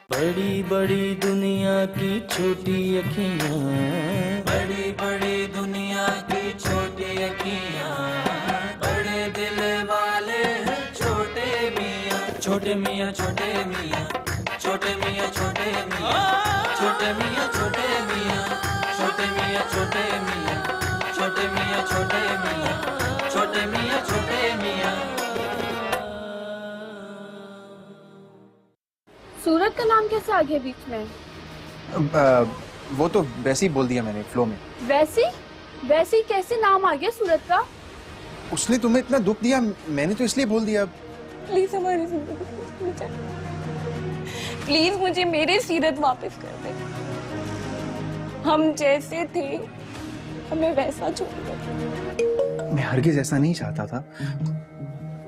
बड़ी बड़ी दुनिया की छोटी अखियाँ, बड़ी बड़ी दुनिया की छोटी अखियाँ, बड़े दिल वाले हैं छोटे मियाँ, छोटे मियाँ छोटे मियाँ, छोटे मियाँ छोटे मियाँ, छोटे मियाँ छोटे मियाँ, छोटे मियाँ छोटे मियाँ, छोटे मियाँ छोटे मियाँ, छोटे मियाँ छोटे मियाँ। सूरत का नाम कैसे आ गया बीच में? वो तो वैसे ही बोल दिया मैंने फ्लो में। वैसे वैसे कैसे नाम आ गया सूरत का? उसने तुम्हें इतना दुख दिया, मैंने तो इसलिए बोल दिया। प्लीज हमारी जिंदगी प्लीज मुझे मेरे सीरत वापस कर दे। हम जैसे थे हमें वैसा छोड़ दे। मैं हरगिज ऐसा नहीं चाहता था।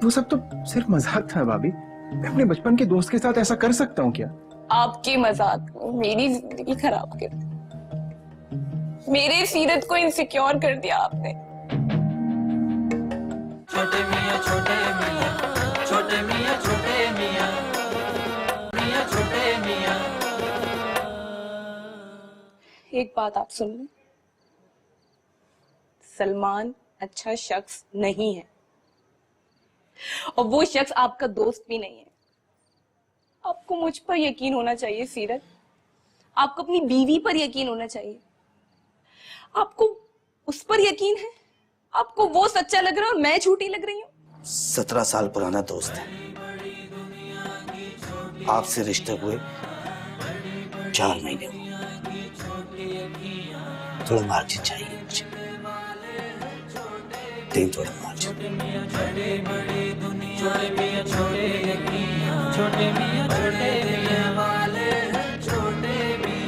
वो सब तो सिर्फ मजाक था भाभी। मैं अपने बचपन के दोस्त के साथ ऐसा कर सकता हूँ क्या? आपकी मजाक मेरी जिंदगी खराब कर, मेरे सीरत को इनसिक्योर कर दिया आपने। छोटे मियाँ छोटे मियाँ, छोटे मियाँ छोटे मियाँ, मियाँ छोटे मियाँ। एक बात आप सुन लो, सलमान अच्छा शख्स नहीं है और वो शख्स आपका दोस्त भी नहीं है। आपको मुझ पर यकीन होना चाहिए सीरत, आपको अपनी बीवी पर यकीन होना चाहिए। आपको उस पर यकीन है? आपको वो सच्चा लग रहा है और मैं झूठी लग रही हूँ? 17 साल पुराना दोस्त है, आपसे रिश्ते हुए 4 महीने हुए। थोड़ा मार्जिन चाहिए मुझे, दें थोड़ा मार्जिन। छोटे मियाँ छोटे मियाँ, छोटे मियाँ छोटे मियाँ वाले हैं छोटे मियाँ।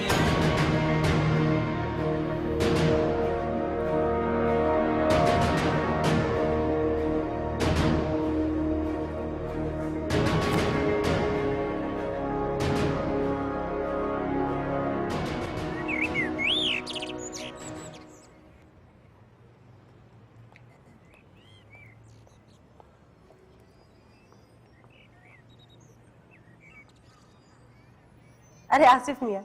अरे आसिफ मियाँ,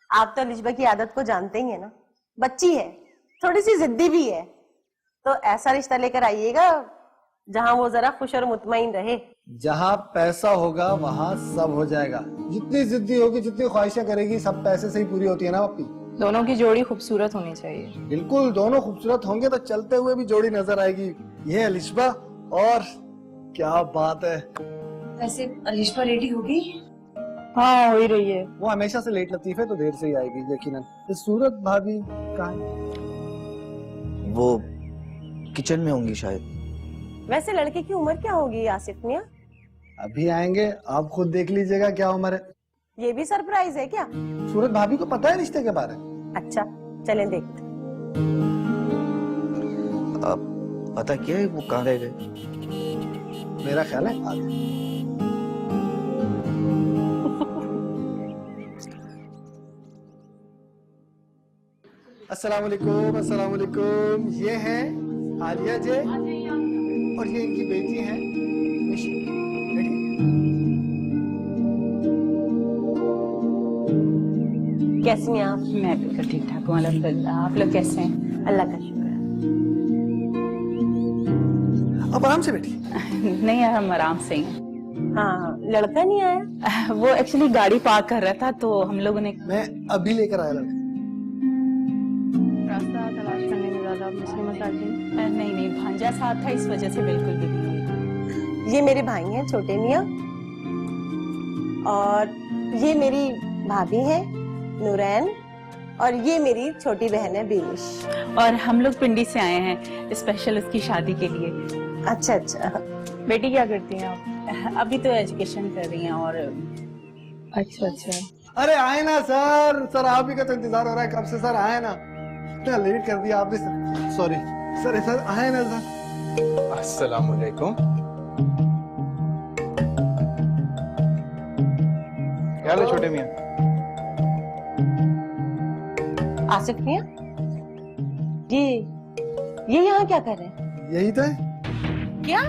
आप तो लिजबा की आदत को जानते ही है ना। बच्ची है, थोड़ी सी जिद्दी भी है, तो ऐसा रिश्ता लेकर आइएगा जहाँ वो जरा खुश और मुतमईन रहे। जहाँ पैसा होगा वहाँ सब हो जाएगा। जितनी जिद्दी होगी, जितनी ख्वाहिशें करेगी, सब पैसे से ही पूरी होती है ना पप्पी। दोनों की जोड़ी खूबसूरत होनी चाहिए। बिल्कुल, दोनों खूबसूरत होंगे तो चलते हुए भी जोड़ी नजर आएगी। ये है लिशबा, और क्या बात है। वैसे अलिशबा रेडी होगी? हाँ, हो ही रही है। वो हमेशा से लेट लतीफ है तो देर से ही आएगी यकीनन। तो सूरत भाभी कहाँ है? वो किचन में होंगी शायद। वैसे लड़के की उम्र क्या होगी आसिफ मियाँ? अभी आएंगे, आप खुद देख लीजिएगा क्या उम्र है। ये भी सरप्राइज है क्या? सूरत भाभी को पता है रिश्ते के बारे में? अच्छा, चलें देखते। पता क्या है वो कहाँ रह गए? मेरा ख्याल है आज। अस्सलाम वालेकुम, अस्सलाम वालेकुम। ये है आलिया जे और ये इनकी बेटी है निशी। कैसी हैं आप? मैं बिल्कुल ठीक ठाक हूँ अल्हम्दुलिल्लाह। आप लोग कैसे हैं? अल्लाह का शुक्र अब आराम से बैठी। नहीं यार, हम आराम से ही हैं। है। हाँ, लड़का नहीं आया? वो एक्चुअली गाड़ी पार्क कर रहा था तो हम लोगों ने मैं अभी लेकर आया लड़का। रास्ता तलाश करने में ज्यादा मुश्किल मत आती। नहीं, भांजा साथ था, इस वजह से बिल्कुल भी नहीं। ये मेरे भाई हैं छोटे मियाँ, और ये मेरी भाभी है नूरैन, और ये मेरी छोटी बहन है बीनिश। और हम लोग पिंडी से आए हैं स्पेशल उसकी शादी के लिए। अच्छा अच्छा। बेटी क्या करती हैं आप? अभी तो एजुकेशन कर रही हैं। और अच्छा। अरे आए ना सर, सर आप ही का तो इंतजार हो रहा है कब से। सर आए ना, इतना लेट कर दिया आपने सर। सॉरी सर, सर आए ना सर। अस्सलाम वालेकुम। क्या हाल है छोटे मियाँ? आसिफ मियाँ, ये यहाँ क्या कर रहे हैं? यही तो है। क्या?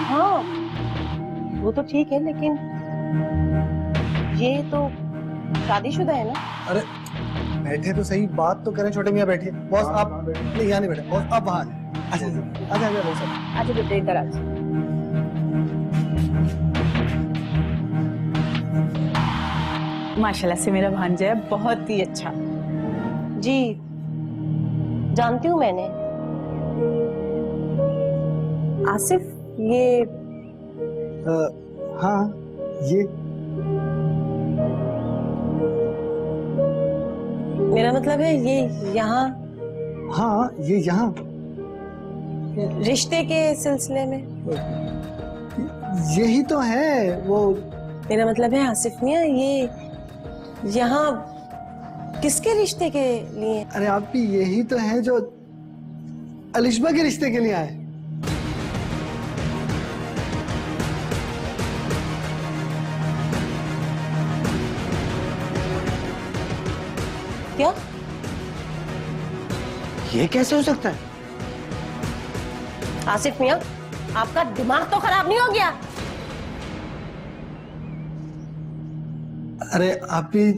हाँ, वो तो ठीक है, लेकिन ये तो शादीशुदा है ना? अरे बैठे तो सही, बात तो करें। छोटे मियाँ बैठिए। बॉस आप नहीं, यहाँ नहीं बैठे बॉस, आप वहाँ आ जाइए। अच्छा अच्छा बॉस साहब। अच्छा बेटे इधर आ जाओ। माशाल्लाह से मेरा भांजा है, बहुत ही अच्छा। जी जानती हूँ मैंने। आसिफ ये हाँ ये मेरा मतलब है ये यहाँ हाँ ये यहाँ रिश्ते के सिलसिले में। यही तो है वो। मेरा मतलब है आसिफ मियाँ ये यहाँ किसके रिश्ते के लिए? अरे आप भी यही तो है जो अलिशबा के रिश्ते के लिए आए। क्या? ये कैसे हो सकता है? आसिफ मियाँ आपका दिमाग तो खराब नहीं हो गया? अरे आप भी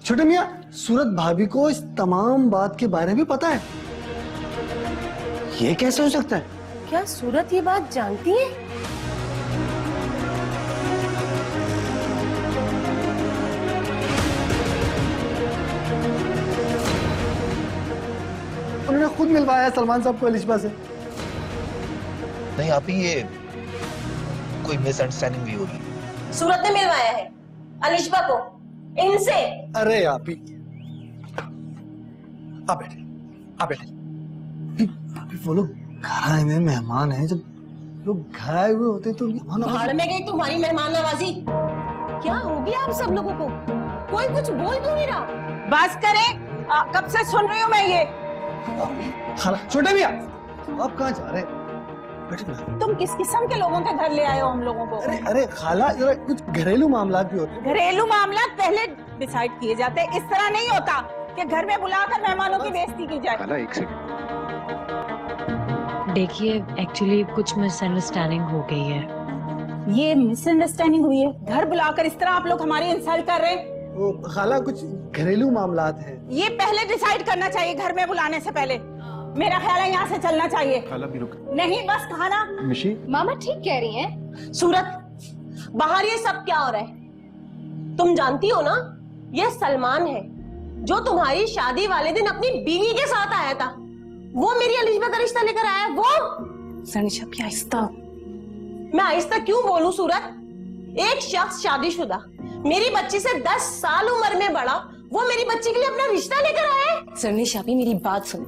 छोटे मियाँ, सूरत भाभी को इस तमाम बात के बारे में पता है। ये कैसे हो सकता है? क्या सूरत ये बात जानती है? उन्होंने खुद मिलवाया है सलमान साहब को अलिशबा से। नहीं आप ही, ये कोई मिसअंडरस्टैंडिंग भी होगी। सूरत ने मिलवाया है अलिशबा को इनसे। अरे आप ही आप बैठे, आप बैठे। वो लोग घर आए हुए मेहमान हैं। जब लोग घर आए हुए होते तो भाड़ में गई तुम्हारी मेहमान नवाजी। क्या हो गया आप सब लोगों को? कोई कुछ बोल क्यों नहीं रहा? बस करें, कब से सुन रही हूँ मैं ये। खाला छोटे भैया आप कहाँ जा रहे हैं? बैठे ना। तुम किस किस्म के लोगों के घर ले आए हो हम लोगों को? अरे अरे खाला, जरा कुछ घरेलू मामला भी होते हैं। घरेलू मामला पहले डिसाइड किए जाते हैं। इस तरह नहीं होता कि घर में बुलाकर मेहमानों की बेइज्जती की जाए। खाला एक सेकंड। देखिए एक्चुअली कुछ मिसअंडरस्टैंडिंग हो गई है। ये मिसअंडरस्टैंडिंग हुई है? घर बुलाकर इस तरह आप लोग हमारी इंसल्ट कर रहे हैं। वो खाला कुछ घरेलू मामलात हैं। ये पहले डिसाइड करना चाहिए घर में बुलाने से पहले। मेरा ख्याल है यहाँ से चलना चाहिए। खाला भी रुक। नहीं बस खाना। मिशी मामा ठीक कह रही हैं। सूरत बाहर ये सब क्या हो रहा है? तुम जानती हो ना ये सलमान है जो तुम्हारी शादी वाले दिन अपनी बीवी के साथ आया था। वो मेरी अलिशबा का रिश्ता लेकर आया। वो सनिशा भी आहिस्ता। मैं आहिस्ता क्यों बोलूं सूरत? एक शख्स शादीशुदा मेरी बच्ची से 10 साल उम्र में बड़ा, वो मेरी बच्ची के लिए अपना रिश्ता लेकर आया है। सनिशा भी मेरी बात सुन।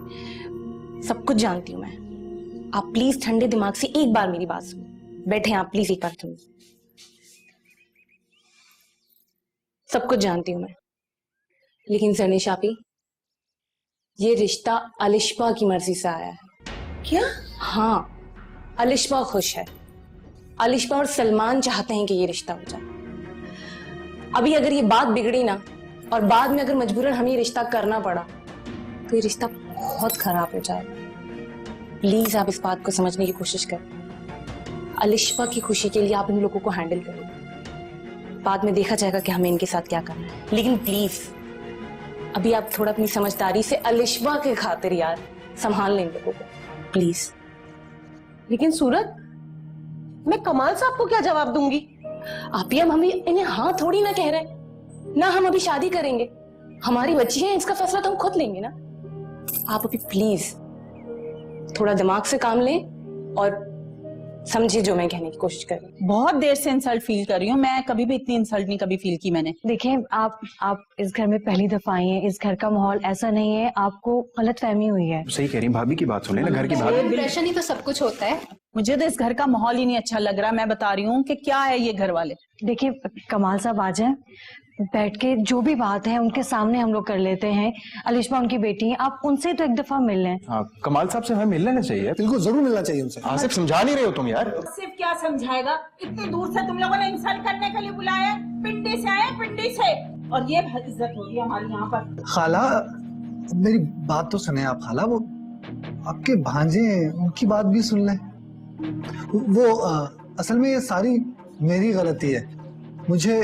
सब कुछ जानती हूँ मैं। आप प्लीज ठंडे दिमाग से एक बार मेरी बात सुनो। बैठे आप प्लीज एक बार सुनो। सब कुछ जानती हूँ मैं, लेकिन सनिशा भी ये रिश्ता अलिशबा की मर्जी से आया है। क्या? हाँ, अलिशबा खुश है। अलिशबा और सलमान चाहते हैं कि ये रिश्ता हो जाए। अभी अगर ये बात बिगड़ी ना और बाद में अगर मजबूरन हमें ये रिश्ता करना पड़ा तो ये रिश्ता बहुत खराब हो जाएगा। प्लीज आप इस बात को समझने की कोशिश करें। अलिशबा की खुशी के लिए आप इन लोगों को हैंडल करो। बाद में देखा जाएगा कि हमें इनके साथ क्या करना है, लेकिन प्लीज अभी आप थोड़ा अपनी समझदारी से अलिशबा के खातिर यार संभाल लें लोगों को, प्लीज। लेकिन सूरत मैं कमाल साहब को क्या जवाब दूंगी? आप ही हम इन्हें हाँ थोड़ी ना कह रहे ना, हम अभी शादी करेंगे। हमारी बच्ची है, इसका फैसला तो हम खुद लेंगे ना। आप अभी प्लीज थोड़ा दिमाग से काम लें और समझिए जो मैं कहने की कोशिश कर रही हूँ। बहुत देर से इंसल्ट फील कर रही हूँ मैं। कभी भी इतनी इंसल्ट नहीं कभी फील की मैंने। देखिए आप इस घर में पहली दफा आई हैं। इस घर का माहौल ऐसा नहीं है, आपको गलतफहमी हुई है। सही कह रही हैं, भाभी की बात सुन लेना। घर की बात। इंप्रेशन ही तो सब कुछ होता है। मुझे तो इस घर का माहौल ही नहीं अच्छा लग रहा। मैं बता रही हूँ कि क्या है ये घर वाले। देखिए कमाल साहब आ जाएं, बैठ के जो भी बात है उनके सामने हम लोग कर लेते हैं। अलिशबा उनकी बेटी है, आप उनसे तो एक दफा मिल लें। हाँ, कमाल साहब से हमें मिल लेना चाहिए। बिल्कुल जरूर मिलना चाहिए उनसे। आसिफ समझा नहीं रहे हो तुम यार। सिर्फ क्या समझाएगा? इतनी दूर से तुम लोगों ने इंसल्ट करने के लिए बुलाया। पिंडी से आए, पिंडी से। और ये इज्जत हो रही है हमारी यहाँ पर। खाला मेरी बात तो सुने आप। खाला वो आपके भांजे हैं, उनकी बात भी सुन लें। वो असल में ये सारी मेरी गलती है। मुझे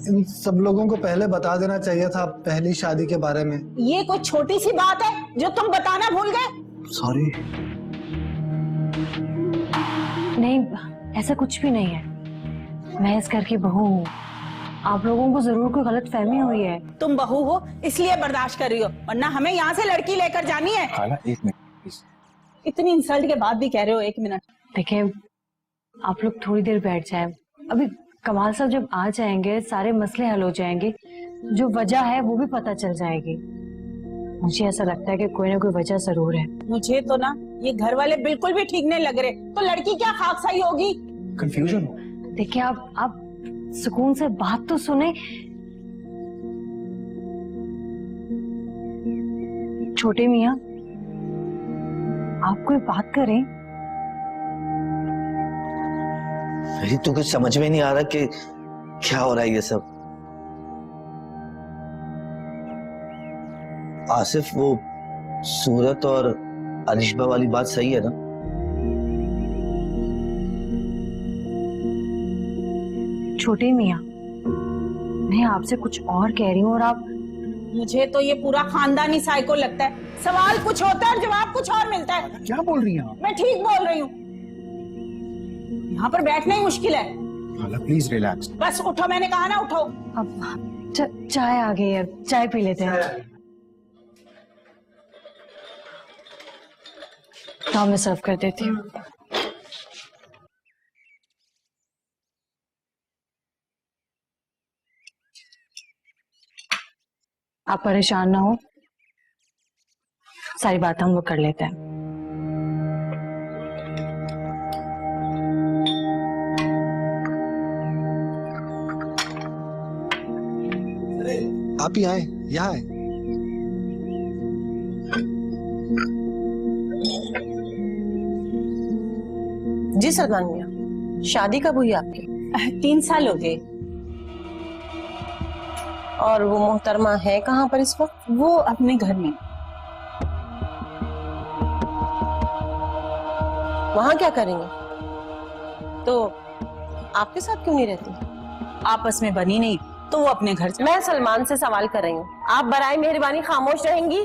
इन सब लोगों को पहले बता देना चाहिए था पहली शादी के बारे में। ये कोई छोटी सी बात है जो तुम बताना भूल गए? सॉरी। नहीं, ऐसा कुछ भी नहीं है। मैं इस घर की बहू हूँ। आप लोगों को जरूर कोई गलत फहमी हुई है। तुम बहू हो इसलिए बर्दाश्त कर रही हो, वरना हमें यहाँ से लड़की लेकर जानी है। खाला एक मिनट प्लीज। इतनी इंसल्ट के बाद भी कह रहे हो 1 मिनट। देखिए, आप लोग थोड़ी देर बैठ जाएं। अभी कमाल साहब जब आ जाएंगे सारे मसले हल हो जाएंगे, जो वजह है वो भी पता चल जाएगी। मुझे ऐसा लगता है कि कोई ना कोई वजह जरूर है। मुझे तो ना ये घर वाले बिल्कुल भी ठीक नहीं लग रहे। तो लड़की क्या खाक सही होगी? कंफ्यूजन हो। देखिए, आप सुकून से बात तो सुने। छोटे मियाँ, आप कोई बात करें। मेरी तो कुछ समझ में नहीं आ रहा कि क्या हो रहा है ये सब। आसिफ, वो सूरत और अलिशबा वाली बात सही है ना? छोटे मियाँ, मैं आपसे कुछ और कह रही हूँ और आप। मुझे तो ये पूरा खानदानी साइको लगता है। सवाल कुछ होता है और जवाब कुछ और मिलता है। क्या बोल रही हैं आप? मैं ठीक बोल रही हूँ। यहाँ पर बैठना ही मुश्किल है। खाला प्लीज रिलैक्स। बस उठो, मैंने कहा ना उठो। अब चाय आ गई है, चाय पी लेते हैं। तो मैं सर्व कर देती हूँ। आप परेशान ना हो, सारी बात हम लोग कर लेते हैं। आप ही आए, यहाँ आए। जी सलमान मियाँ, शादी कब हुई आपकी? 3 साल हो गए। और वो मोहतरमा है कहाँ पर इस वक्त? वो अपने घर में। वहाँ क्या करेंगे? तो आपके साथ क्यों नहीं रहती? आपस में बनी नहीं तो वो अपने घर मैं सलमान से सवाल कर रही हूँ, आप बराए मेहरबानी खामोश रहेंगी?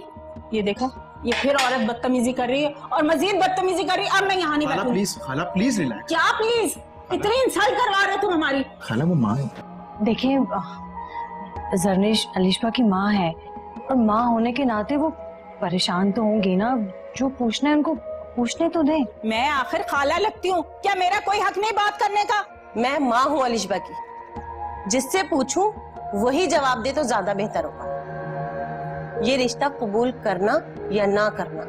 ये देखो, ये फिर औरत बदतमीजी कर रही है और मजीद बदतमीजी कर रही है। अब मैं यहाँ नहीं खाला बैठूंगी। प्लीज, खाला प्लीज रिलैक्स। क्या प्लीज? इतनी इंसल्ट करवा रहे हो तुम हमारी। खाला वो माँ है। देखिए, जरनेश अलिशबा की माँ है और माँ होने के नाते वो परेशान तो होंगी ना। जो पूछना है उनको पूछने तो दें। मैं आखिर खाला लगती हूँ, क्या मेरा कोई हक नहीं बात करने का? मैं माँ हूँ अलिशबा की, जिससे पूछूं वही जवाब दे तो ज्यादा बेहतर होगा। ये रिश्ता कबूल करना या ना करना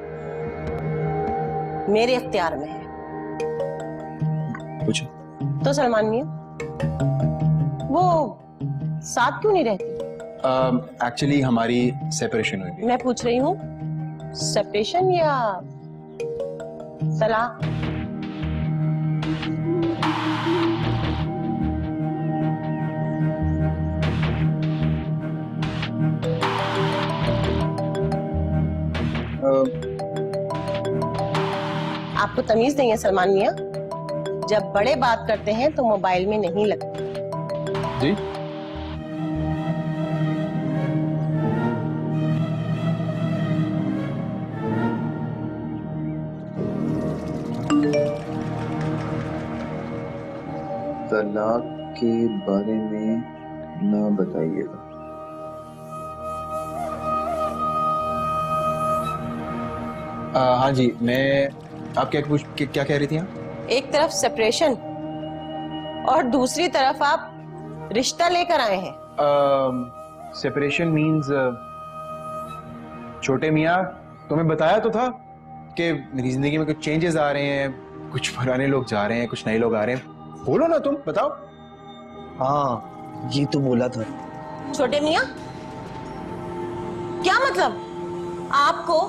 मेरे इख्तियार में है। पूछो। तो सलमान मियां, वो साथ क्यों नहीं रहती? एक्चुअली हमारी सेपरेशन हुई। मैं पूछ रही हूँ, सेपरेशन या तलाक? आपको तमीज नहीं है सलमान मियां? जब बड़े बात करते हैं तो मोबाइल में नहीं लगते। जी? तलाक के बारे में ना बताइएगा। हाँ जी, मैं आप क्या कह रही थी? एक तरफ सेपरेशन और दूसरी तरफ आप रिश्ता लेकर आए हैं। सेपरेशन मींस छोटे मियाँ, तुम्हें बताया तो था कि मेरी जिंदगी में कुछ चेंजेस आ रहे हैं, कुछ पुराने लोग जा रहे हैं, कुछ नए लोग आ रहे हैं। बोलो ना, तुम बताओ। हाँ, ये तो बोला था। छोटे मियाँ, क्या मतलब? आपको,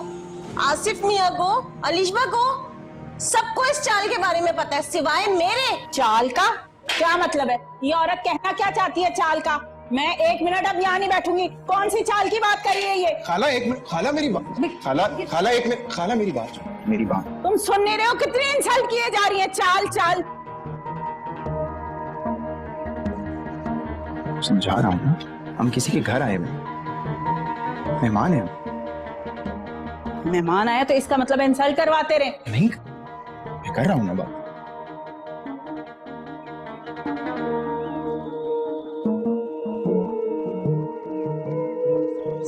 आसिफ मियाँ को, अलिशबा को, सबको इस चाल के बारे में पता है सिवाय मेरे। चाल का क्या मतलब है? ये औरत कहना क्या चाहती है चाल का? मैं 1 मिनट अब यहाँ नहीं बैठूंगी। कौन सी चाल की बात कर रही है ये? खाला एक मिनट, खाला मेरी बात, खाला एक मिनट, खाला मेरी बात। तुम सुन नहीं रहे हो? कितनी इंसल्ट किए जा रही है। चाल चाल समझा रहा हूँ ना, हम किसी के घर आए हुए हैं, मेहमान हैं हम। मेहमान आया तो इसका मतलब इंसल्ट करवाते रहे। नहीं, मैं कर रहा हूँ ना बात।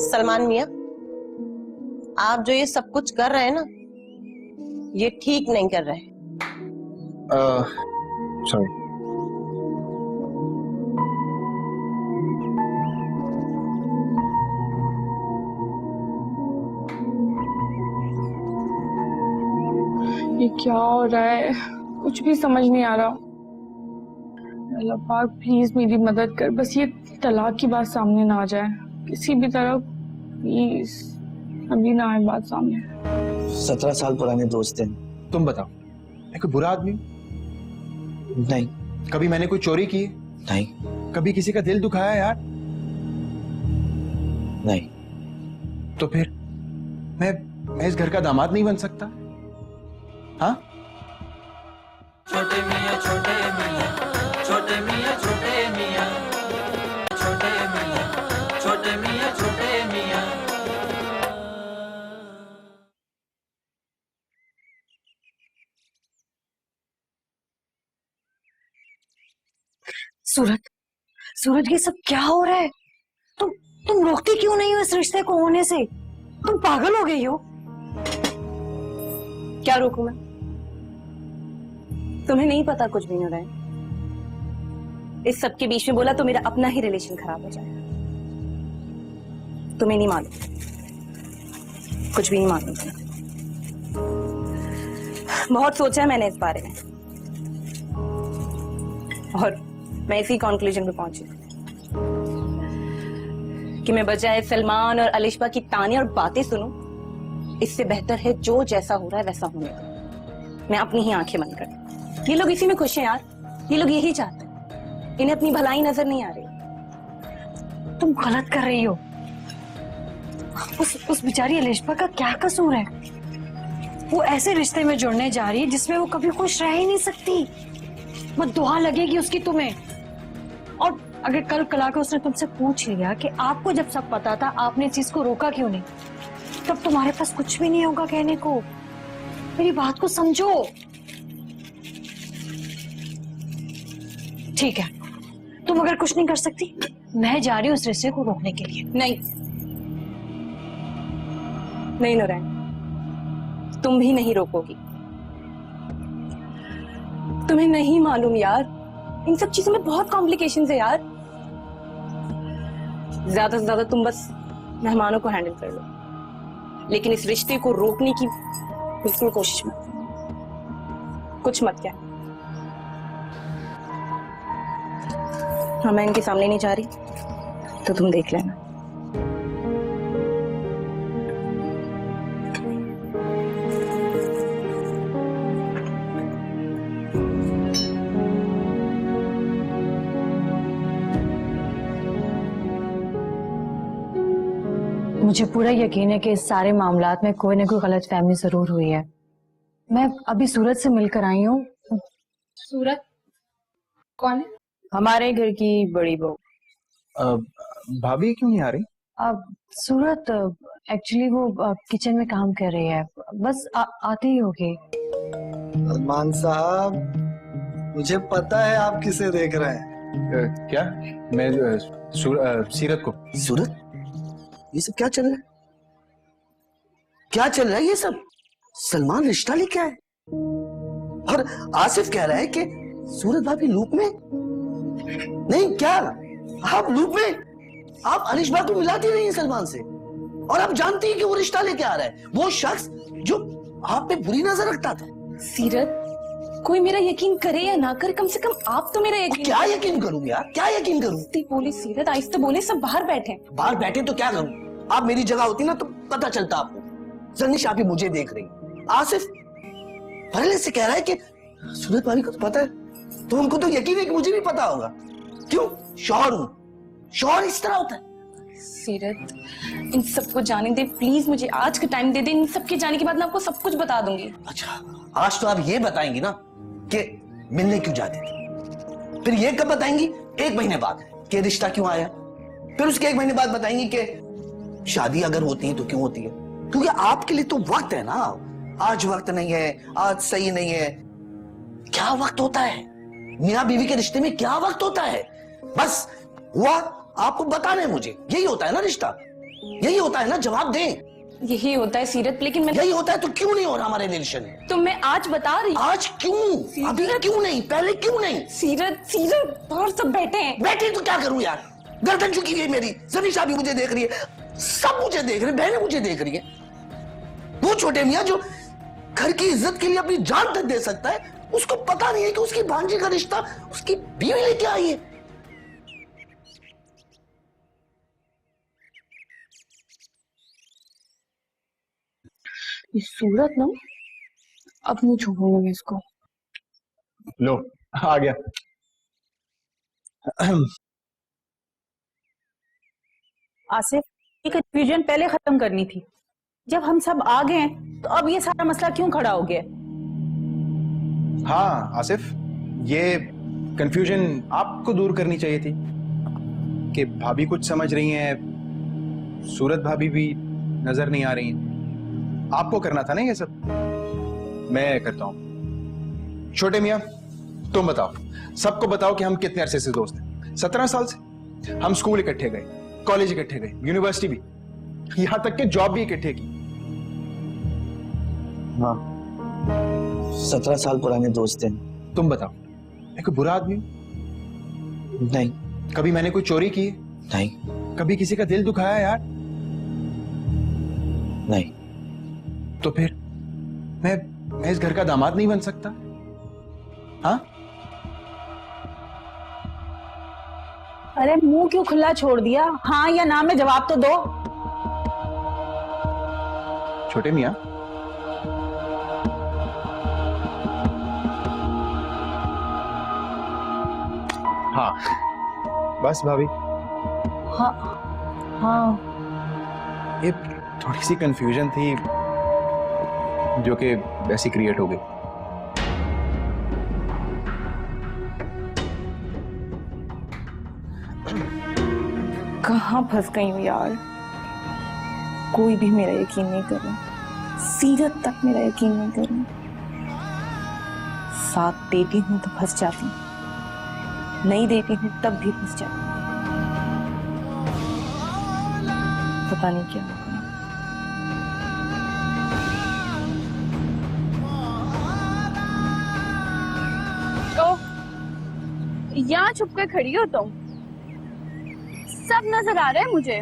सलमान मियां, आप जो ये सब कुछ कर रहे हैं ना, ये ठीक नहीं कर रहे हैं। सॉरी। ये क्या हो रहा है, कुछ भी समझ नहीं आ रहा। अल्लाह पाक प्लीज मेरी मदद कर, बस ये तलाक की बात सामने ना आ जाए किसी भी तरह, प्लीज अभी ना आए बात सामने। 17 साल पुराने दोस्त हैं। तुम बताओ, मैं कोई बुरा आदमी हूँ? नहीं। कभी मैंने कोई चोरी की? नहीं। कभी किसी का दिल दुखाया यार? नहीं। तो फिर मैं इस घर का दामाद नहीं बन सकता? हाँ? छोटे मियाँ छोटे मियाँ, छोटे मियाँ छोटे मियाँ, छोटे मियाँ छोटे मियाँ छोटे मियाँ। सूरज, सूरज ये सब क्या हो रहा है? तुम रोकती क्यों नहीं हो इस रिश्ते को होने से? तुम पागल हो गई हो? क्या रोकूं मैं? तुम्हें नहीं पता कुछ भी नहीं हो रहा है। इस सब के बीच में बोला तो मेरा अपना ही रिलेशन खराब हो जाए। तुम्हें नहीं मालूम, कुछ भी नहीं मालूम तुम्हें। बहुत सोचा है मैंने इस बारे में और मैं इसी कंक्लूजन पे पहुंची कि मैं बजाय सलमान और अलिशबा की ताने और बातें सुनूं, इससे बेहतर है जो जैसा हो रहा है वैसा होने दो। मैं अपनी ही आंखें बंद कर। ये लोग इसी में खुश हैं यार, ये लोग यही चाहते हैं, इन्हें अपनी भलाई नजर नहीं आ रही। तुम गलत कर रही हो। उस बेचारी अलिशबा का क्या कसूर है? वो ऐसे रिश्ते में जुड़ने जा रही है जिसमें वो कभी खुश रह ही नहीं सकती। बद्दुआ लगेगी उसकी तुम्हें। और अगर कल कला के उसने तुमसे पूछ लिया कि आपको जब सब पता था आपने इस चीज को रोका क्यों नहीं, तब तुम्हारे पास कुछ भी नहीं होगा कहने को। मेरी बात को समझो। ठीक है, तुम अगर कुछ नहीं कर सकती, मैं जा रही हूँ उस रिश्ते को रोकने के लिए। नहीं नहीं नूरैन, तुम भी नहीं रोकोगी। तुम्हें नहीं मालूम यार, इन सब चीजों में बहुत कॉम्प्लिकेशंस है यार। ज्यादा से ज्यादा तुम बस मेहमानों को हैंडल कर लो, लेकिन इस रिश्ते को रोकने की बिल्कुल कोशिश मत, कुछ मत क्या। हाँ, मैं इनके सामने नहीं जा रही तो तुम देख लेना। मुझे पूरा यकीन है कि इस सारे मामलात में कोई ना कोई गलतफहमी जरूर हुई है। मैं अभी सूरज से मिलकर आई हूँ। सूरज कौन है? हमारे घर की बड़ी बहू। भाभी क्यों नहीं आ रही? सूरत एक्चुअली वो किचन में काम कर रही है, बस आती ही होगी। सलमान साहब, मुझे पता है आप किसे देख रहे हैं। क्या? मैं सीरत को। सूरत, ये सब क्या चल रहा है? क्या चल रहा है ये सब? सलमान रिश्ता लेके आए और आसिफ कह रहा है कि सूरत भाभी लूप में। नहीं, क्या आप लूप में? आप अलिशबा को मिलाती रही हैं सलमान से, और आप जानती हैं कि वो रिश्ता लेके आ रहा है, वो शख्स जो आप पे बुरी नजर रखता था। सीरत, कोई मेरा यकीन करे या ना करे, कम से कम आप तो मेरा यकीन। क्या यकीन करूं यार, क्या यकीन करूं? बोले सीरत, आहिस्ते बोले, सब बाहर बैठे। बाहर बैठे तो क्या करूं? आप मेरी जगह होती ना तो पता चलता आपको। जर्निश आप ही मुझे देख रही। आसिफ पहले से कह रहा है कि सूरत भाभी को तो पता है, तो उनको तो यकीन है कि मुझे भी पता होगा। क्यों? शौहर हूं, शौहर इस तरह होता है। सीरत, इन सबको जाने दे प्लीज, मुझे आज का टाइम दे दे। इन सबके जाने के बाद मैं आपको सब कुछ बता दूंगी। अच्छा, आज तो आप ये बताएंगी ना कि मिलने क्यों जाती थी, फिर ये कब बताएंगी? 1 महीने बाद कि रिश्ता क्यों आया, फिर उसके 1 महीने बाद बताएंगी कि शादी अगर होती है तो क्यों होती है। क्योंकि आपके लिए तो वक्त है ना, आज वक्त नहीं है, आज सही नहीं है। क्या वक्त होता है मियां बीवी के रिश्ते में, क्या वक्त होता है? बस हुआ आपको बताना है मुझे, यही होता है ना रिश्ता, यही होता है ना, जवाब दें। यही होता है सीरत, लेकिन मैं यही होता है तो क्यों नहीं हो रहा हमारे रिलेशन? तो मैं आज बता रही हूँ। आज क्यों, अभी क्यों नहीं, पहले क्यों नहीं? सीरत सीरत बाहर सब बैठे हैं। बैठे तो क्या करूं यार, गर्दन झुकी हुई है मेरी, जनीशा भी मुझे देख रही है, सब मुझे देख रहे हैं, बहनें मुझे देख रही है। वो छोटे मियां जो घर की इज्जत के लिए अपनी जान तक दे सकता है, उसको पता नहीं है कि उसकी भांजी का रिश्ता उसकी बीवी लेके आई है। ये सूरत ना, अब नहीं छोड़ूंगी मैं इसको। लो आ गया। आसिफ, ये कंफ्यूजन पहले खत्म करनी थी। जब हम सब आ गए हैं तो अब ये सारा मसला क्यों खड़ा हो गया? हाँ आसिफ, ये कंफ्यूजन आपको दूर करनी चाहिए थी कि भाभी कुछ समझ रही हैं, सूरत भाभी भी नजर नहीं आ रही हैं। आपको करना था ना ये सब, मैं करता हूं। छोटे मियां तुम बताओ, सबको बताओ कि हम कितने अरसे से दोस्त हैं। 17 साल से हम स्कूल इकट्ठे गए, कॉलेज इकट्ठे गए, यूनिवर्सिटी भी, यहां तक कि जॉब भी इकट्ठे की। हाँ 17 साल पुराने दोस्त हैं। तुम बताओ, मैं कोई बुरा आदमी हूं? नहीं। कभी मैंने कोई चोरी की? नहीं। कभी किसी का दिल दुखाया यार? नहीं। तो फिर मैं इस घर का दामाद नहीं बन सकता? हाँ? अरे मुंह क्यों खुला छोड़ दिया? हाँ या ना में जवाब तो दो। छोटे मियां, हाँ बस भाभी, हाँ हाँ। ये थोड़ी सी कंफ्यूजन थी जो कि वैसी क्रिएट हो गई। कहाँ फंस गई हूँ यार, कोई भी मेरा यकीन नहीं कर रहा, सीरत तक मेरा यकीन नहीं कर रहा। साथ देती हूँ तो फंस जाती हूँ, नहीं देती हूँ तब भी फंस जाती हूँ। पता नहीं क्या होगा। यहाँ छुप कर खड़ी हो तुम? सब नजर आ रहे हैं मुझे।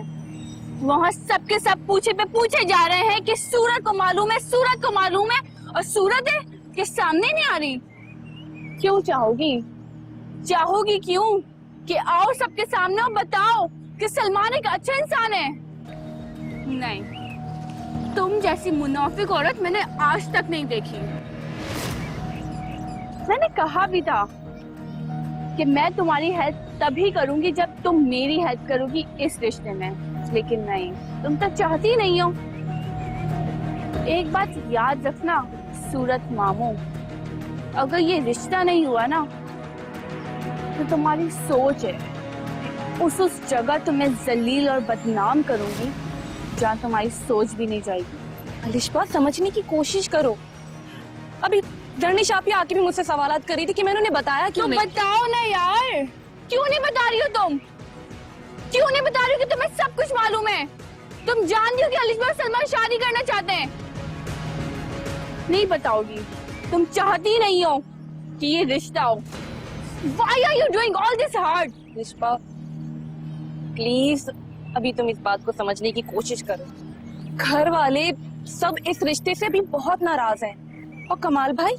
वहाँ सबके सब पूछे पे पूछे जा रहे हैं कि सूरत को मालूम है, सूरत को मालूम है, और सूरत है कि सामने नहीं आ रही। क्यों चाहोगी? चाहोगी क्यों कि आओ सबके सामने और बताओ कि सलमान एक अच्छा इंसान है? नहीं, तुम जैसी मुनाफिक औरत मैंने आज तक नहीं देखी। मैंने कहा भी था कि मैं तुम्हारी हेल्प तभी करूंगी जब तुम मेरी हेल्प करोगी इस रिश्ते में, लेकिन नहीं, तुम तो चाहती नहीं हो। एक बात याद रखना सूरत मामू, अगर ये रिश्ता नहीं हुआ ना तो तुम्हारी सोच है उस जगह तुम्हें जलील और बदनाम करूंगी जहाँ तुम्हारी सोच भी नहीं जाएगी। अलिशबा समझने की कोशिश करो। अभी धर्निश आप आके भी मुझसे सवालात कर रही थी कि मैंने उन्हें बताया क्यों नहीं? बताओ ना यार, क्यों नहीं बता रही हो तुम? क्यों नहीं बता रही हो कि तुम्हें सब कुछ मालूम है? तुम जानती हो कि अलिशबा और सलमान शादी करना चाहते हैं। नहीं बताओगी, तुम चाहती नहीं हो कि ये रिश्ता हो। Why are you doing all this hard? Alishba please अभी तुम इस बात को समझने की कोशिश करो। घर वाले सब इस रिश्ते से भी बहुत नाराज हैं। और कमाल भाई,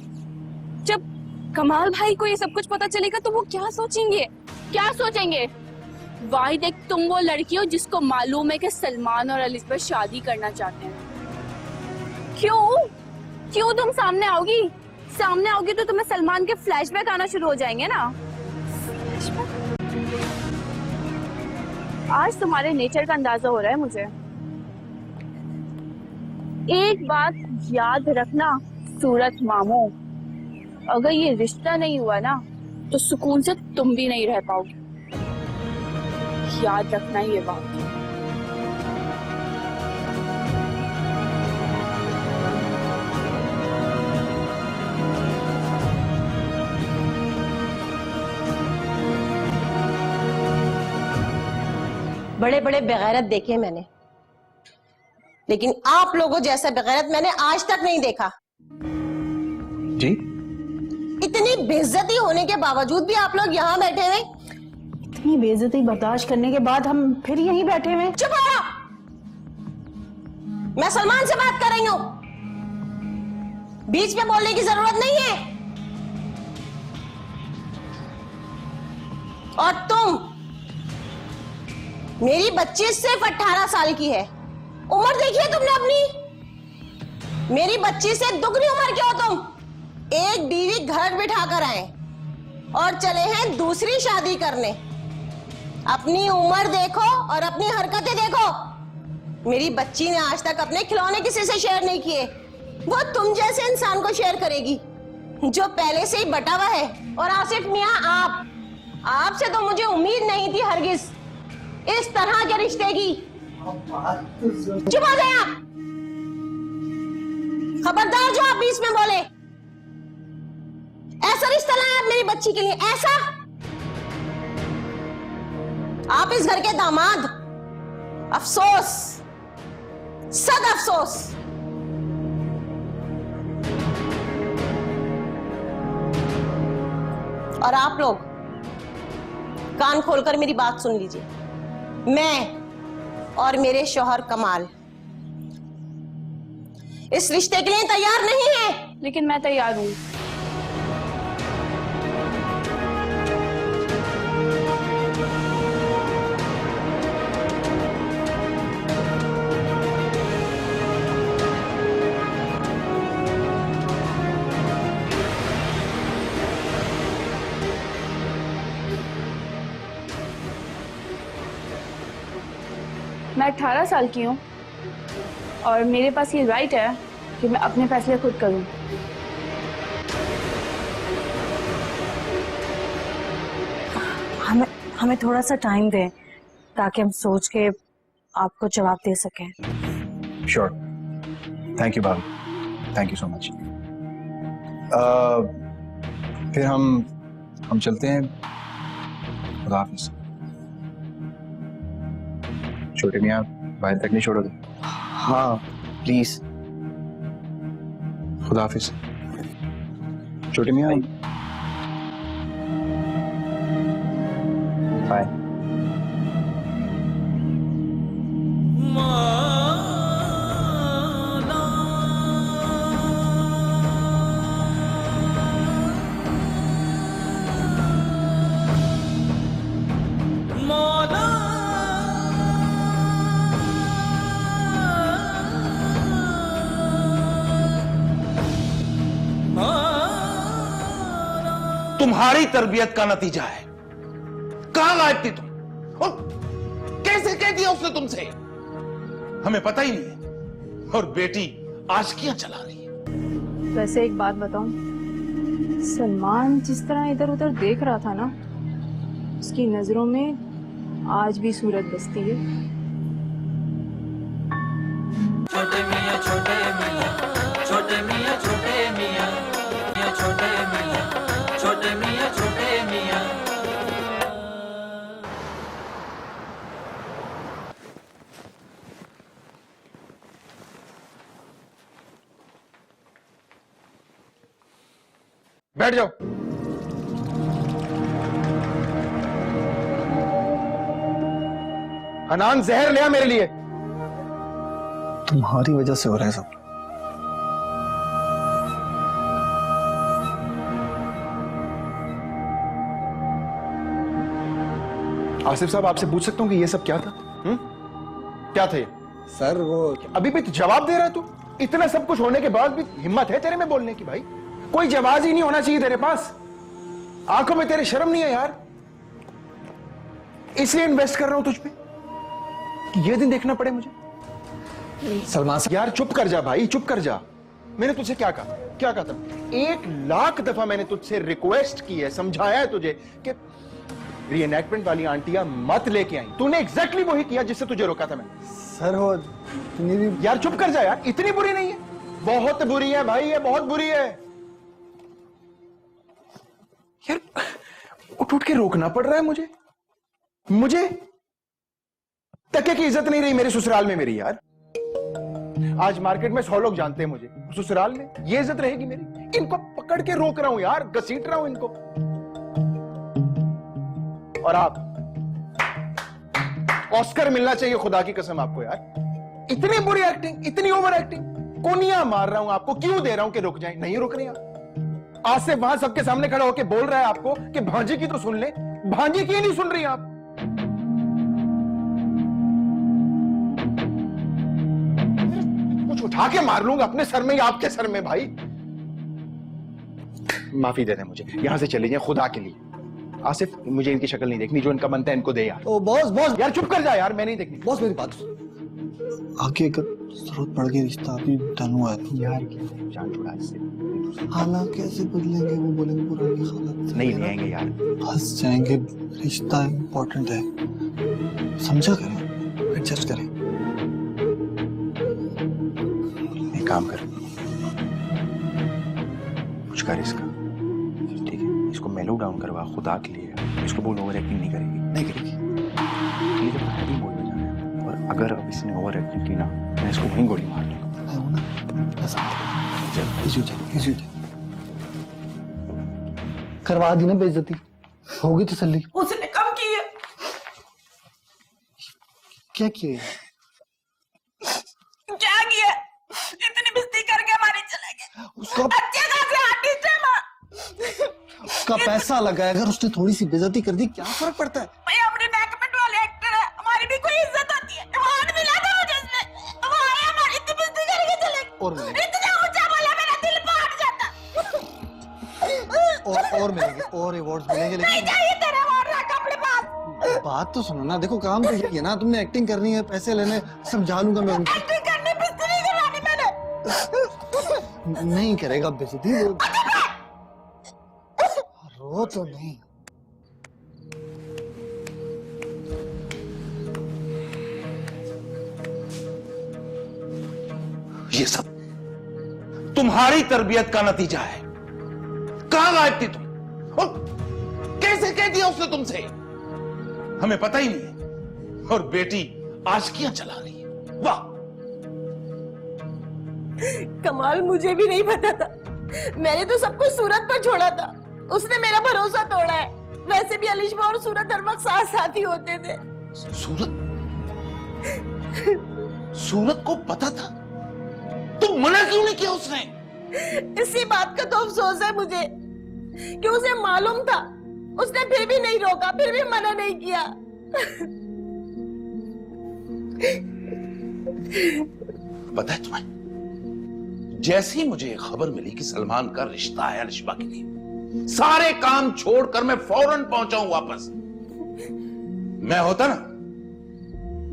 जब कमाल भाई को ये सब कुछ पता चलेगा तो वो क्या सोचेंगे? क्या सोचेंगे? वाई देख, तुम वो लड़की हो जिसको मालूम है कि सलमान और अलिशबा शादी करना चाहते हैं। क्यों? क्यों तुम सामने आओगी? सामने आओगी तो तुम्हें सलमान के फ्लैशबैक आना शुरू हो जाएंगे ना। आज तुम्हारे नेचर का अंदाजा हो रहा है मुझे। एक बात याद रखना सूरत मामू, अगर ये रिश्ता नहीं हुआ ना तो सुकून से तुम भी नहीं रह पाओगे। याद रखना ये बात। बड़े बड़े बेगैरत देखे मैंने, लेकिन आप लोगों जैसा बेगैरत मैंने आज तक नहीं देखा। जी? इतनी बेइज्जती होने के बावजूद भी आप लोग यहाँ बैठे हुए। इतनी बेइज्जती बर्दाश्त करने के बाद हम फिर यहीं बैठे हुए। चुप हो! मैं सलमान से बात कर रही हूँ, बीच में बोलने की जरूरत नहीं है। और तुम, मेरी बच्ची सिर्फ 18 साल की है। उम्र देखिए तुमने अपनी। मेरी बच्ची से दुगनी उम्र के हो तुम। एक बीवी घर बिठा कर आए और चले हैं दूसरी शादी करने। अपनी उम्र देखो और अपनी हरकतें देखो। मेरी बच्ची ने आज तक अपने खिलौने किसी से शेयर नहीं किए। वो तुम जैसे इंसान को शेयर करेगी जो पहले से ही बटा हुआ है। और आसिफ मियां, आपसे तो मुझे उम्मीद नहीं थी हरगिज इस तरह के रिश्ते की। चुप हो जाए आप। खबरदार जो आप बीच में बोले। ऐसा रिश्ता लाया आप मेरी बच्ची के लिए, ऐसा? आप इस घर के दामाद। अफसोस, सद अफसोस। और आप लोग कान खोलकर मेरी बात सुन लीजिए। मैं और मेरे शौहर कमाल इस रिश्ते के लिए तैयार नहीं है। लेकिन मैं तैयार हूँ। मैं 18 साल की हूँ और मेरे पास ये राइट है कि मैं अपने फैसले खुद करूँ। हमें थोड़ा सा टाइम दें ताकि हम सोच के आपको जवाब दे सकें। श्योर। थैंक यू भाभी, थैंक यू सो मच। फिर हम चलते हैं। खुदा हाफिज। छोटे मियाँ बाहर तक नहीं छोड़ोगे? हाँ प्लीज। खुदा हाफिज। छोटे मियाँ बाय। तुम्हारी तरबियत का नतीजा है। कहां गायब थी तुम? और कैसे कह दिया उसने तुमसे? हमें पता ही नहीं है। और बेटी आशिकियां चला रही है। वैसे एक बात बताऊं, सलमान जिस तरह इधर उधर देख रहा था ना, उसकी नजरों में आज भी सूरत बसती है। छोटे मियाँ छोटे मियाँ, छोटे मियाँ छोटे मियाँ, छोटे मियाँ छोटे मियाँ छोटे मियाँ। बैठ जाओ। हनान जहर ले आ मेरे लिए। तुम्हारी वजह से हो रहा है सब। आसिफ साहब, आपसे पूछ सकता हूँ कि ये सब क्या था? क्या था ये? सर वो अभी भी तो जवाब दे रहा है तू? इतना सब कुछ होने के बाद भी हिम्मत है तेरे में बोलने की? भाई कोई जवाब ही नहीं होना चाहिए तेरे पास? आंखों में तेरे शर्म नहीं है यार? इसलिए इन्वेस्ट कर रहा हूं तुझ पे कि ये दिन देखना पड़े मुझे? सलमान साहब, यार चुप कर जा भाई, चुप कर जा। मैंने तुझसे क्या कहा? क्या कहा था? 1 लाख दफा मैंने तुझसे रिक्वेस्ट की है, समझाया है तुझे कि रीएनैक्टमेंट वाली आंटियां मत लेके आई। तूने एग्जैक्टली वही किया जिससे तुझे रोका था मैंने। सर वो इतनी भी यार चुप कर जा यार, इतनी बुरी नहीं है। बहुत बुरी है भाई, ये बहुत बुरी है यार। उठ उठ के रोकना पड़ रहा है मुझे टके की इज्जत नहीं रही मेरे ससुराल में मेरी यार। आज मार्केट में 100 लोग जानते हैं मुझे, ससुराल में ये इज्जत रहेगी मेरी? इनको पकड़ के रोक रहा हूं यार, घसीट रहा हूं इनको। और आप, ऑस्कर मिलना चाहिए खुदा की कसम आपको यार। इतनी बुरी एक्टिंग, इतनी ओवर एक्टिंग। कोनिया मार रहा हूं आपको, क्यों दे रहा हूं कि रुक जाए? नहीं रुक रहे आप। आज से वहां सबके सामने खड़ा होकर बोल रहा है आपको कि भांजी की तो सुन ले। भांजी की नहीं सुन रही आप। कुछ उठा के मार लूंगा अपने सर में या आपके सर में भाई। माफी दे दे मुझे, यहां से चले जाए खुदा के लिए। आसिफ, मुझे इनकी शक्ल नहीं देखनी, जो इनका बनता है इनको दे यार। ओ बॉस यार चुप कर जा यार, मैं नहीं देखनी। बॉस मेरी बात आगे अगर जरूरत पड़ गई रिश्ता अभी डन हुआ है यार जान छुड़ा इससे। हालात कैसे बदलेंगे? वो बोलेंगे पुरानी हालत नहीं ले आएंगे यार। फंस जाएंगे। रिश्ता इम्पोर्टेंट है, समझा करें, एडजस्ट करें। एक काम कर, कुछ कर इसका, ठीक है? इसको मेलो डाउन करवा खुदा के लिए। इसको बोल ओवर एक्टिंग नहीं करेगी। नहीं करेगी। ठीक है, हैवी मोड में जाना है। और अगर अब इसने ओवर एक्टिंग की ना, मैं इसको वहीं गोली मार दूंगा। करवा दी ना बेइज्जती, होगी तसल्ली। उसने कम की है। क्या किया? क्या किया? इतनी बिस्ती करके हमारे चले गए। उसका अच्छे खासे आर्टिस्ट है माँ। उसका पैसा लगा है, अगर उसने थोड़ी सी बेइज्जती कर दी क्या फर्क पड़ता है? भाई हम रिनैक्टमेंट वाले एक्टर है, हमारी भी कोई इज्जत होती है। अवार्ड मिला था मुझे इसमें। हमारे हमारी इतनी बिस्ती करके चले गए। और मिलेगी। इतना ऊंचा बोला मेरा दिल फाट जाता। और मिलेंगे, और अवार्ड्स मिलेंगे। नहीं लेकिन चाहिए तेरे अवार्ड, रख अपने पास। बात तो सुनो ना, देखो काम तो यही है ना, तुमने एक्टिंग करनी है, पैसे लेने, समझा लूंगा मैं उनको। एक्टिंग करनी, बिस्ती नहीं करवानी मैंने। नहीं करेगा बेइज्जती वो। रो तो नहीं। ये सब तुम्हारी तरबियत का नतीजा है। कहां गायब थी तुम? और कैसे कह दिया उसने तुमसे? हमें पता ही नहीं है। और बेटी आशिकियां चला रही है। वाह! कमाल, मुझे भी नहीं पता था। मैंने तो सब कुछ सूरत पर छोड़ा था, उसने मेरा भरोसा तोड़ा है। वैसे भी अलिशा और सूरत हर वक्त साथ साथ ही होते थे। सूरत को पता था? तुम मना क्यों नहीं किया उसने? इसी बात का तो अफसोस है मुझे कि उसे मालूम था, उसने फिर भी नहीं रोका, फिर भी मना नहीं किया। पता है तुम्हें, जैसे ही मुझे खबर मिली कि सलमान का रिश्ता है अलिशा के लिए, सारे काम छोड़कर मैं फौरन पहुंचा हूं वापस। मैं होता ना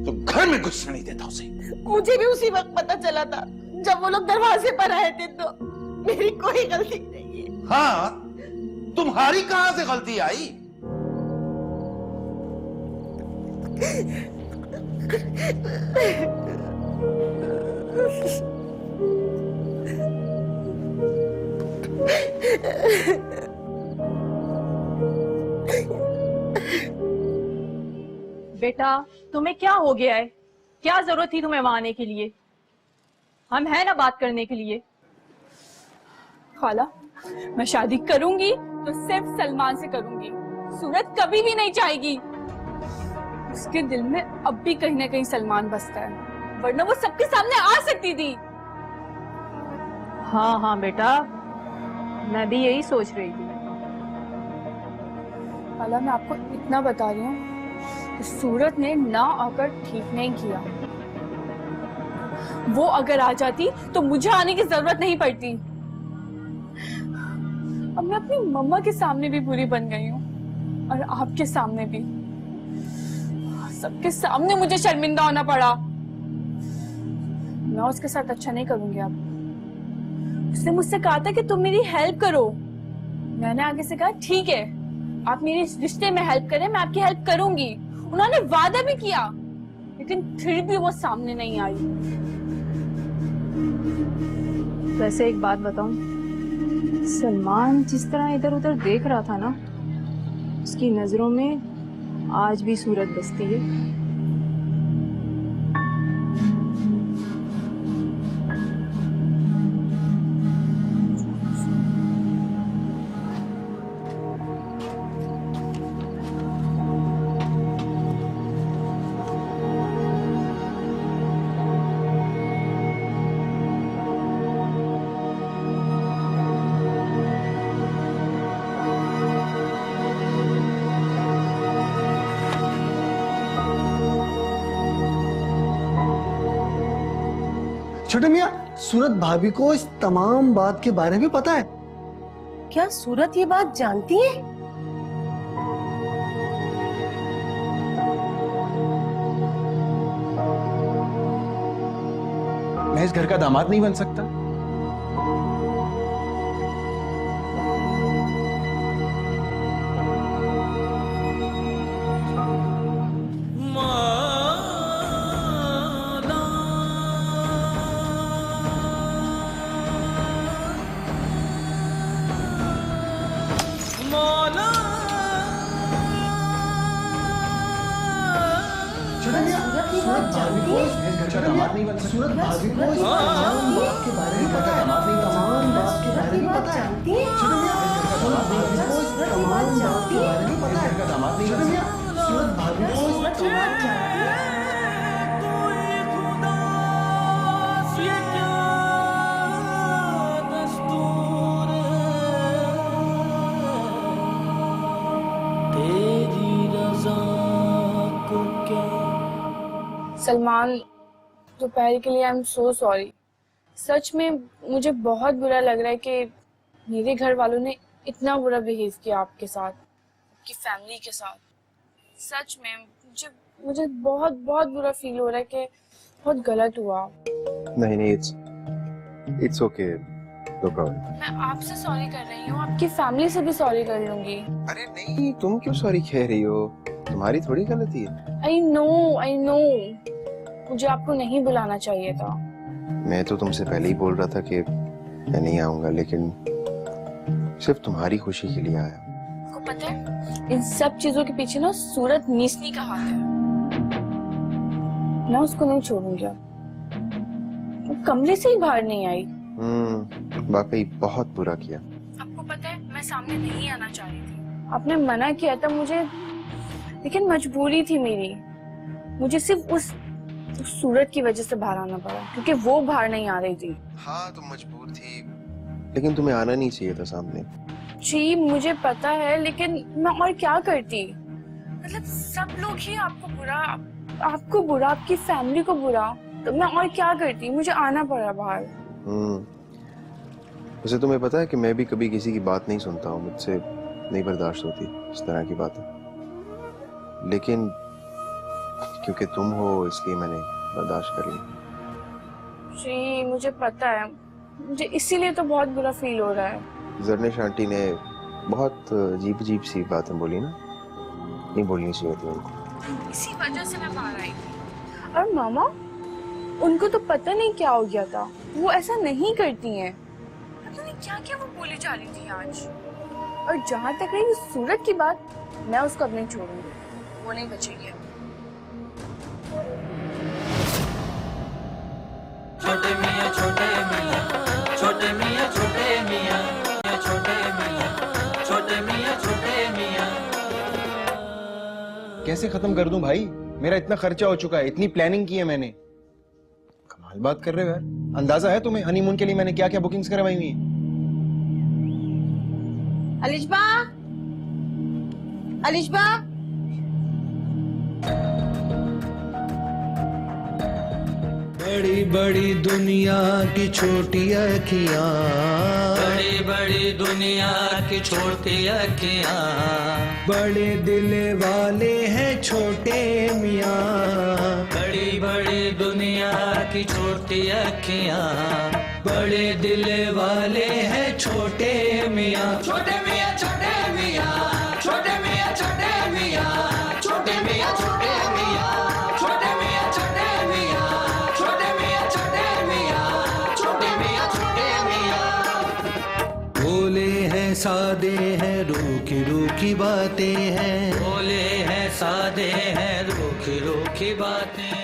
तो घर में घुसने नहीं देता उसे। मुझे भी उसी वक्त पता चला था जब वो लोग दरवाजे पर आए थे, तो मेरी कोई गलती नहीं है। हाँ, तुम्हारी कहां से गलती आई? बेटा, तुम्हें क्या हो गया है? क्या जरूरत थी तुम्हें वहां आने के लिए? हम हैं ना बात करने के लिए। खाला, मैं शादी करूंगी तो सिर्फ सलमान से करूंगी। सूरत कभी भी नहीं चाहेगी। उसके दिल में अब भी कहीं ना कहीं सलमान बसता है, वरना वो सबके सामने आ सकती थी। हाँ हाँ बेटा, मैं भी यही सोच रही थी। खाला, मैं आपको इतना बता रही हूँ, सूरत ने ना आकर ठीक नहीं किया। वो अगर आ जाती तो मुझे आने की जरूरत नहीं पड़ती। अब मैं अपनी मम्मा के सामने भी बुरी बन गई हूँ, और आपके सामने भी। सबके सामने मुझे शर्मिंदा होना पड़ा। मैं उसके साथ अच्छा नहीं करूंगी अब। उसने मुझसे कहा था कि तुम मेरी हेल्प करो। मैंने आगे से कहा ठीक है, आप मेरे इस रिश्ते में हेल्प करें, मैं आपकी हेल्प करूंगी। उन्होंने वादा भी किया, लेकिन फिर भी वो सामने नहीं आई। वैसे एक बात बताऊं, सलमान जिस तरह इधर उधर देख रहा था ना, उसकी नजरों में आज भी सूरत बसती है। छोटे मियाँ, सूरत भाभी को इस तमाम बात के बारे में पता है? क्या सूरत ये बात जानती है? मैं इस घर का दामाद नहीं बन सकता? छोटे मियाँ, सूरत भाभी को इस घर का दामाद नहीं बन सकता। सूरत भाभी को इस तमाम बात के बारे में पता है। तमाम बात के बारे में पता है। छोटे मियाँ, सूरत भाभी को इस तमाम बात के बारे में पता है। छोटे मियाँ, सूरत भाभी को इस तमाम सलमान, दोपहर के लिए आई एम सो सॉरी। सच में मुझे बहुत बुरा लग रहा है कि मेरे घर वालों ने इतना बुरा बिहेव किया आपके साथ, आपकी फैमिली के साथ। सच में मुझे बहुत बहुत बुरा फील हो रहा है कि बहुत गलत हुआ। नहीं, इट्स ओके, नो प्रॉब्लम। मैं आपसे सॉरी कर रही हूँ, आपकी फैमिली से भी सॉरी कर लूंगी। अरे नहीं, तुम क्यों सॉरी कह रही हो? तुम्हारी थोड़ी गलती है। आई नो, मुझे आपको नहीं बुलाना चाहिए था। मैं तो तुमसे पहले ही बोल रहा था कि मैं नहीं आऊंगा, लेकिन सिर्फ तुम्हारी खुशी के लिए आया। आपको पता है, इन सब चीजों के पीछे ना सूरत नीसनी का हाथ है। मैं उसको नहीं छोड़ूंगी अब। वो कमरे से ही बाहर नहीं आई। वाकई बहुत बुरा किया। आपको पता है, मैं सामने नहीं आना चाह रही थी। आपने मना किया था मुझे, लेकिन मजबूरी थी मेरी। मुझे सिर्फ उस सूरत की वजह से बाहर आना पड़ा, क्योंकि वो बाहर नहीं आ रही थी। हाँ, तुम मजबूर थी, लेकिन तुम्हें आना नहीं चाहिए था सामने। जी मुझे पता है, लेकिन मैं और क्या करती? मतलब सब लोग ही आपको बुरा, आपकी फैमिली को बुरा, तो मैं और क्या करती? मुझे आना पड़ा बाहर। वैसे तुम्हें पता है कि मैं भी कभी किसी की बात नहीं सुनता हूँ, मुझसे नहीं बर्दाश्त होती इस तरह की बातें, लेकिन क्योंकि तुम हो इसलिए मैंने बर्दाश्त कर लिया। जी मुझे पता है, मुझे इसीलिए तो बहुत बुरा फील हो रहा है। जरनेश आंटी ने बहुत अजीब सी बातें बोली ना, नहीं बोलनी चाहिए थी उनको। इसी वजह से मैं बाहर आई थी। और मामा, उनको तो पता नहीं क्या हो गया था, वो ऐसा नहीं करती हैं। पता नहीं क्या क्या वो बोली जा रही थी आज। और जहाँ तक रही सूरत की बात, मैं उसको अब नहीं छोड़ूंगी, वो नहीं बचेगी। छोटे मियाँ छोटे मियाँ, छोटे मियाँ छोटे मियाँ, छोटे मियाँ छोटे मियाँ छोटे मियाँ। कैसे खत्म कर दूं भाई? मेरा इतना खर्चा हो चुका है, इतनी प्लानिंग की है मैंने। कमाल बात कर रहे हो यार। अंदाजा है तुम्हें हनीमून के लिए मैंने क्या क्या बुकिंग्स करवाई हुई हैं? अलिशबा, अलिशबा, बड़ी बड़ी दुनिया की छोटी अखियाँ, बड़ी बड़ी दुनिया की छोटी अखियाँ, बड़े दिल वाले हैं छोटे मियाँ, बड़ी बड़ी दुनिया की छोटी अखियाँ, बड़े दिल वाले हैं छोटे मियाँ, छोटे मियाँ छोटे मियाँ, छोटे भोले हैं सादे हैं रूखी रूखी बातें हैं, भोले हैं सादे हैं रूखी रूखी बातें